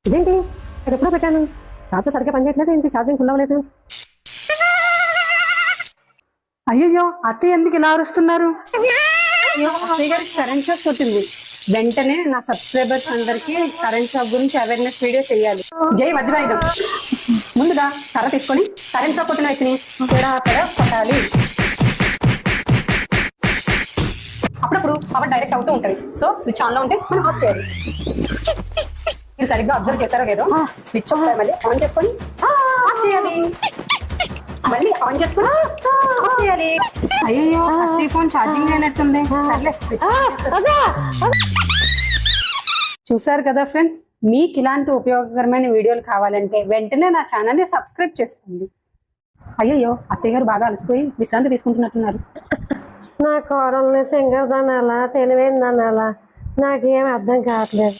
ఇదేంటి ఇక్కడ ఎప్పుడో పెట్టాను, ఛార్జర్ సరిగ్గా పనిచేయట్లేదు ఏంటి, ఛార్జింగ్ ఫుల్ అవ్వలేదు. అయ్యో అత్తయ్య ఎందుకు ఇలా అరుస్తున్నారు? అత్తయ్య గారికి కరెంట్ షాక్ కొట్టింది. వెంటనే నా సబ్స్క్రైబర్స్ అందరికి కరెంట్ షాక్ గురించి అవేర్నెస్ వీడియో చేయాలి. జై వజ్రాయుధం. ముందుగా కర్ర తీసుకొని కరెంట్ షాక్ కొట్టిన వ్యక్తిని కొట్టాలి. అప్పుడప్పుడు పవర్ డైరెక్ట్ అవుతూ ఉంటుంది, సో స్విచ్ ఆన్ లో ఉంటే మనం ఆఫ్ చేయాలి. మీరు సరిగ్గా అబ్జర్వ్ చేశారో లేదో, స్విచ్ మళ్ళీ ఆన్ చేసుకొని ఆఫ్ చేయాలి, మళ్ళీ ఆన్ చేసుకొని ఆఫ్ చేయాలి. అయ్యో అత్తయ్య ఫోన్ ఛార్జింగ్ అయినట్టుంది. సర్లే, చూసారు కదా ఫ్రెండ్స్, మీకు ఇలాంటి ఉపయోగకరమైన వీడియోలు కావాలంటే వెంటనే నా ఛానల్ని సబ్స్క్రైబ్ చేసుకోండి. అయ్యో అత్తయ్య గారు బాగా అలసిపోయి విశ్రాంతి తీసుకుంటున్నట్టున్నారు. నా కోడల్ని తింగరదనాలా తెలివైందనాలా నాకేం అర్థం కావట్లేదు.